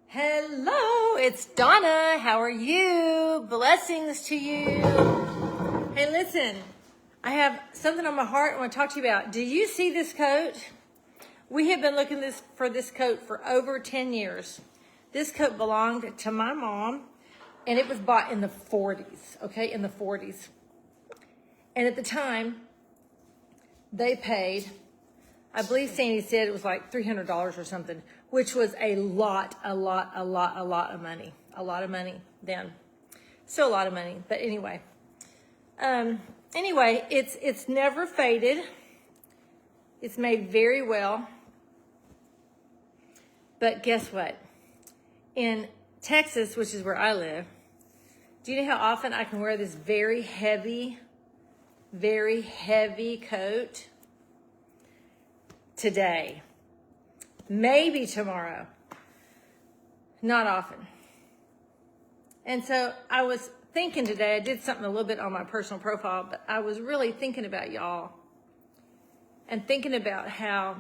Hello, it's Donna. How are you? Blessings to you. Hey, listen, I have something on my heart I want to talk to you about. Do you see this coat? We have been looking for this coat for over 10 years. This coat belonged to my mom, and it was bought in the 40s, okay, in the 40s. And at the time, they paid, I believe Sandy said it was like $300 or something, which was a lot of money. A lot of money then. Still a lot of money, but anyway. It's never faded. It's made very well. But guess what? In Texas, which is where I live, do you know how often I can wear this very heavy coat? Today. Maybe tomorrow. Not often. And so I was thinking today, I did something a little bit on my personal profile, but I was really thinking about y'all and thinking about how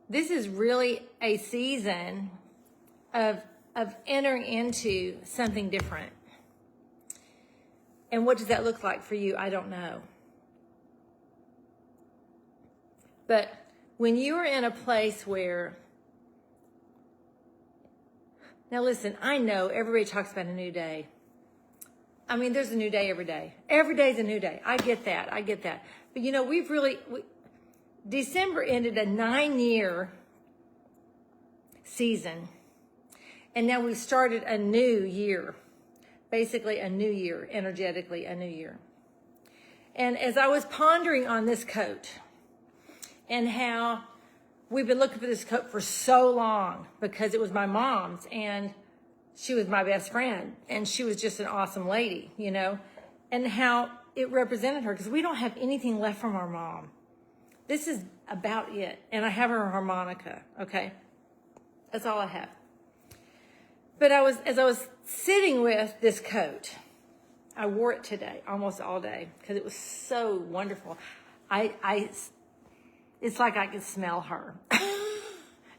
this is really a season of entering into something different. And what does that look like for you? I don't know. But when you are in a place where, now listen, I know everybody talks about a new day. I mean, there's a new day every day. Every day's a new day. I get that. But you know, December ended a 9-year season. And now we've started a new year. Basically a new year, energetically a new year. And as I was pondering on this coat, and how we've been looking for this coat for so long because it was my mom's and she was my best friend and she was just an awesome lady, you know, and how it represented her because we don't have anything left from our mom. This is about it. And I have her harmonica, okay? That's all I have. But as I was sitting with this coat, I wore it today, almost all day, because it was so wonderful. It's like I can smell her.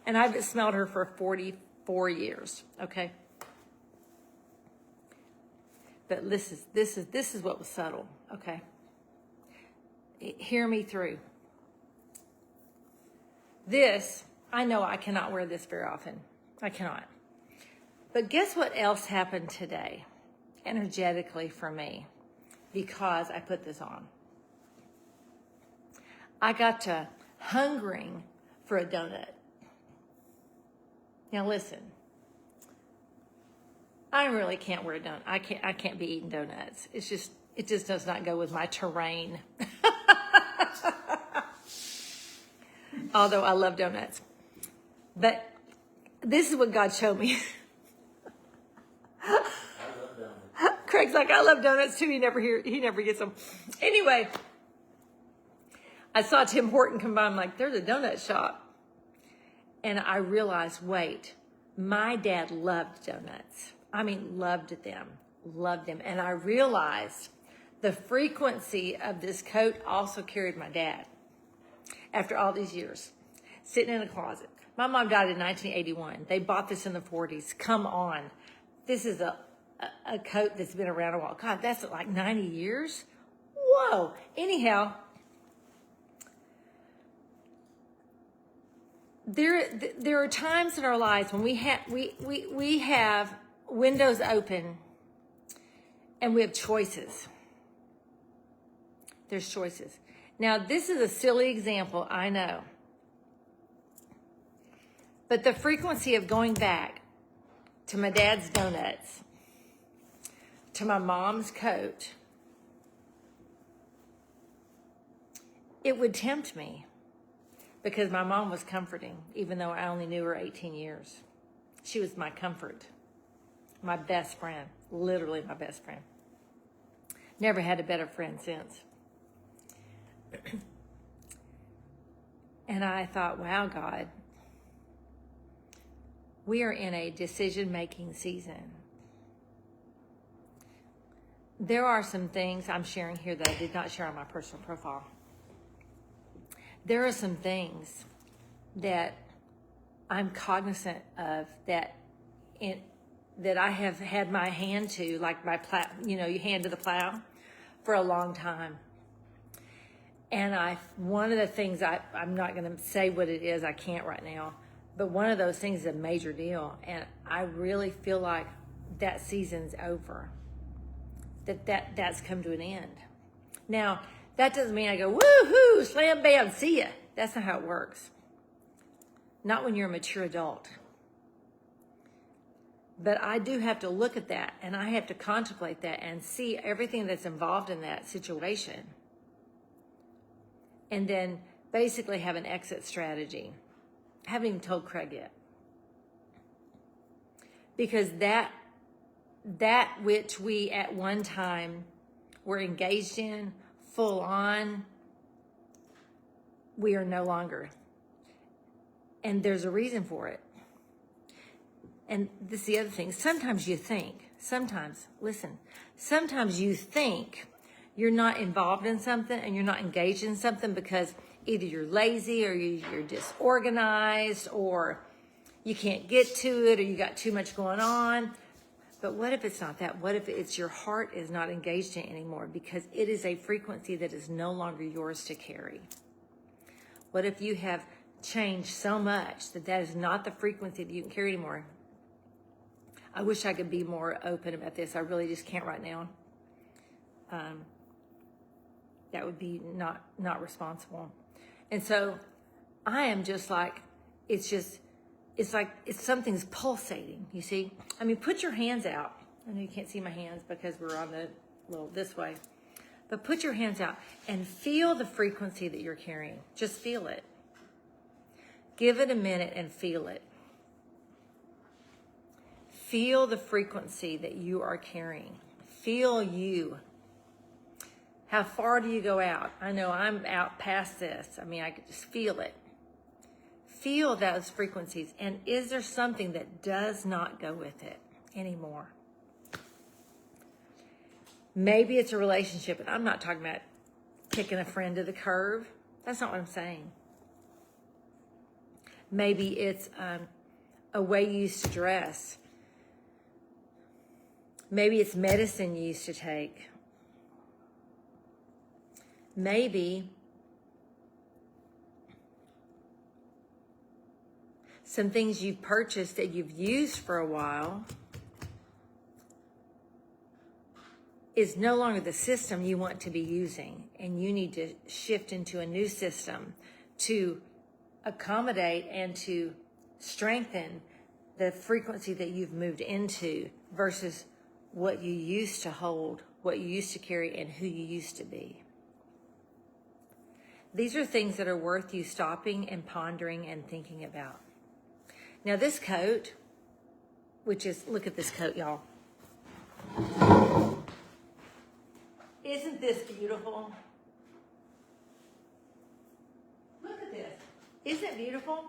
And I've smelled her for 44 years, okay? But this is what was subtle, okay? Hear me through. This, I know I cannot wear this very often. I cannot. But guess what else happened today, energetically for me, because I put this on? I got to hungering for a donut. Now listen, I really can't wear a donut. I can't be eating donuts. It just does not go with my terrain. Although I love donuts. But this is what God showed me. I love donuts. Craig's like, I love donuts too. He never gets them. Anyway, I saw Tim Horton come by. I'm like, there's a donut shop. And I realized, wait, my dad loved donuts. I mean, loved them. And I realized the frequency of this coat also carried my dad after all these years, sitting in a closet. My mom died in 1981. They bought this in the 40s. Come on. This is a coat that's been around a while. God, that's like 90 years? Whoa. Anyhow, there are times in our lives when we have windows open and we have choices. There's choices. Now, this is a silly example, I know. But the frequency of going back to my dad's donuts, to my mom's coat, it would tempt me. Because my mom was comforting, even though I only knew her 18 years. She was my comfort, my best friend, literally my best friend. Never had a better friend since. And I thought, wow, God, we are in a decision-making season. There are some things I'm sharing here that I did not share on my personal profile. There are some things that I'm cognizant of that, that I have had my hand to, like my plow, you hand to the plow for a long time. And one of the things, I'm not going to say what it is, I can't right now, but one of those things is a major deal. And I really feel like that season's over, that's come to an end. Now, that doesn't mean I go, woo-hoo, slam bam, see ya. That's not how it works. Not when you're a mature adult. But I do have to look at that, and I have to contemplate that and see everything that's involved in that situation. And then basically have an exit strategy. I haven't even told Craig yet. Because that which we at one time were engaged in, full on, we are no longer. And there's a reason for it. And this is the other thing. Sometimes you think you're not involved in something and you're not engaged in something because either you're lazy or you're disorganized or you can't get to it or you got too much going on. But what if it's not that? What if it's your heart is not engaged in it anymore because it is a frequency that is no longer yours to carry? What if you have changed so much that is not the frequency that you can carry anymore? I wish I could be more open about this. I really just can't right now. That would be not responsible. And so I am just like, it's like something's pulsating, you see? I mean, put your hands out. I know you can't see my hands because we're on the little this way. But put your hands out and feel the frequency that you're carrying. Just feel it. Give it a minute and feel it. Feel the frequency that you are carrying. Feel you. How far do you go out? I know I'm out past this. I mean, I could just feel it. Feel those frequencies. And is there something that does not go with it anymore? Maybe it's a relationship. And I'm not talking about kicking a friend to the curb. That's not what I'm saying. Maybe it's a way you used to dress. Maybe it's medicine you used to take. Maybe some things you've purchased that you've used for a while is no longer the system you want to be using, and you need to shift into a new system to accommodate and to strengthen the frequency that you've moved into versus what you used to hold, what you used to carry, and who you used to be. These are things that are worth you stopping and pondering and thinking about. Now this coat, which is, look at this coat, y'all. Isn't this beautiful? Look at this. Isn't it beautiful?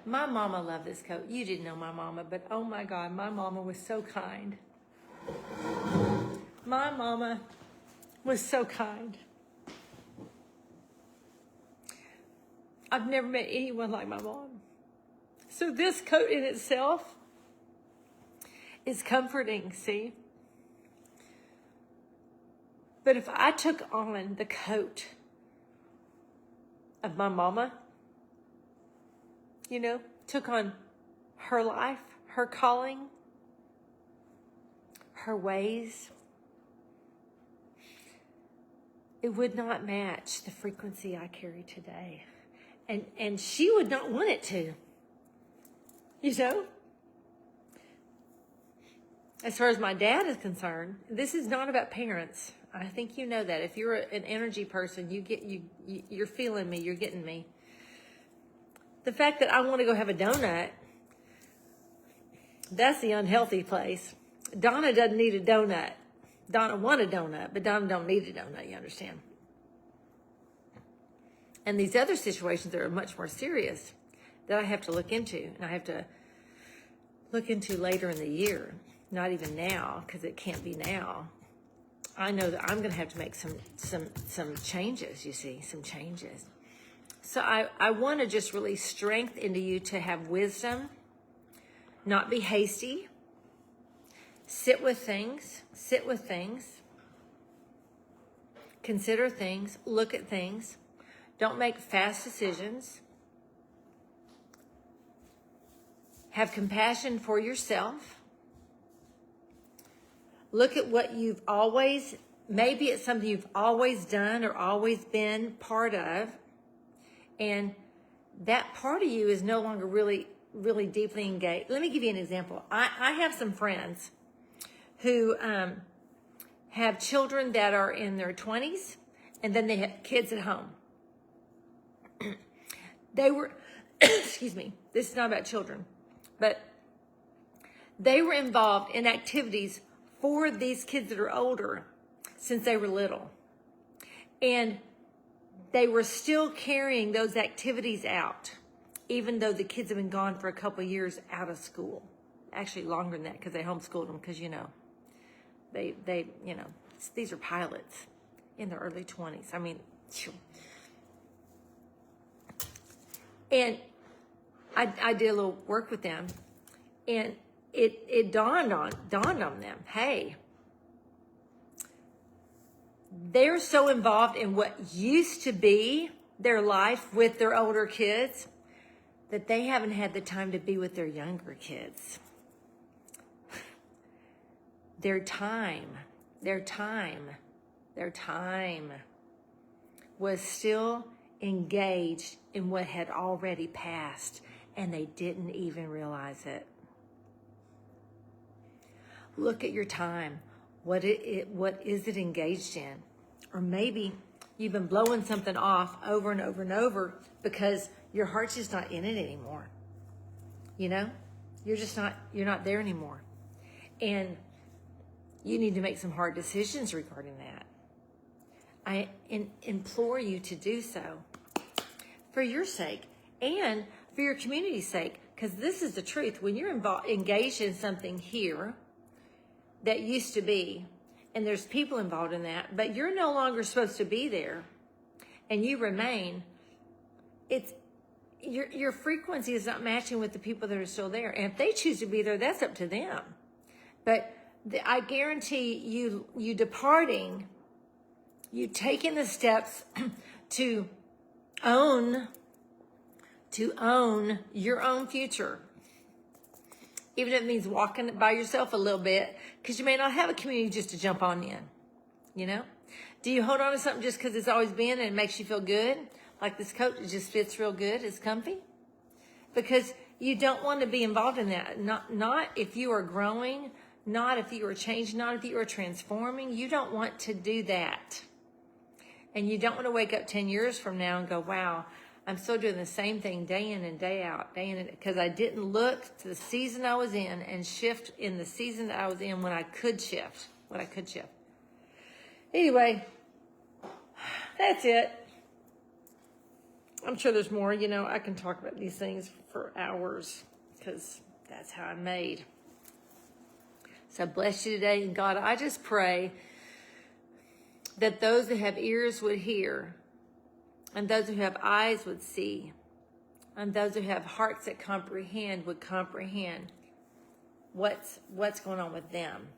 My mama loved this coat. You didn't know my mama, but oh my God, my mama was so kind. My mama was so kind. I've never met anyone like my mom. So this coat in itself is comforting, see? But if I took on the coat of my mama, took on her life, her calling, her ways, it would not match the frequency I carry today. And she would not want it to, As far as my dad is concerned, this is not about parents. I think you know that. If you're an energy person, you're feeling me, you're getting me. The fact that I want to go have a donut, that's the unhealthy place. Donna doesn't need a donut. Donna want a donut, but Donna don't need a donut, you understand? And these other situations are much more serious that I have to look into. And I have to look into later in the year. Not even now, because it can't be now. I know that I'm going to have to make some changes, you see, some changes. So I want to just release strength into you to have wisdom, not be hasty, sit with things, consider things, look at things. Don't make fast decisions. Have compassion for yourself. Look at what you've always, maybe it's something you've always done or always been part of. And that part of you is no longer really deeply engaged. Let me give you an example. I have some friends who have children that are in their 20s, and then they have kids at home. They were, excuse me, this is not about children, but they were involved in activities for these kids that are older since they were little. And they were still carrying those activities out, even though the kids have been gone for a couple of years out of school. Actually, longer than that, because they homeschooled them, because, they these are pilots in their early 20s. I mean, phew. And I did a little work with them, and it dawned on them, hey, they're so involved in what used to be their life with their older kids that they haven't had the time to be with their younger kids. Their time was still engaged in what had already passed, and they didn't even realize it. Look at your time. What is it engaged in? Or maybe you've been blowing something off over and over and over because your heart's just not in it anymore. You're not there anymore. And you need to make some hard decisions regarding that. I implore you to do so for your sake and for your community's sake, because this is the truth. When you're engaged in something here that used to be, and there's people involved in that, but you're no longer supposed to be there, and you remain, your frequency is not matching with the people that are still there. And if they choose to be there, that's up to them. But I guarantee you departing, you taking the steps to own your own future. Even if it means walking by yourself a little bit, because you may not have a community just to jump on in, Do you hold on to something just because it's always been and it makes you feel good? Like this coat, it just fits real good, it's comfy? Because you don't want to be involved in that. Not if you are growing, not if you are changing, not if you are transforming. You don't want to do that. And you don't want to wake up 10 years from now and go, wow, I'm still doing the same thing day in and day out, because I didn't look to the season I was in and shift in the season that I was in when I could shift. Anyway, that's it. I'm sure there's more. I can talk about these things for hours because that's how I'm made. So bless you today. And God, I just pray that those that have ears would hear, and those who have eyes would see, and those who have hearts that comprehend would comprehend what's going on with them,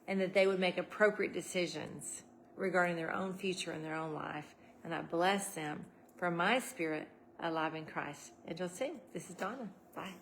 and that they would make appropriate decisions regarding their own future and their own life. And I bless them from my spirit alive in Christ. And you'll see, this is Donna. Bye.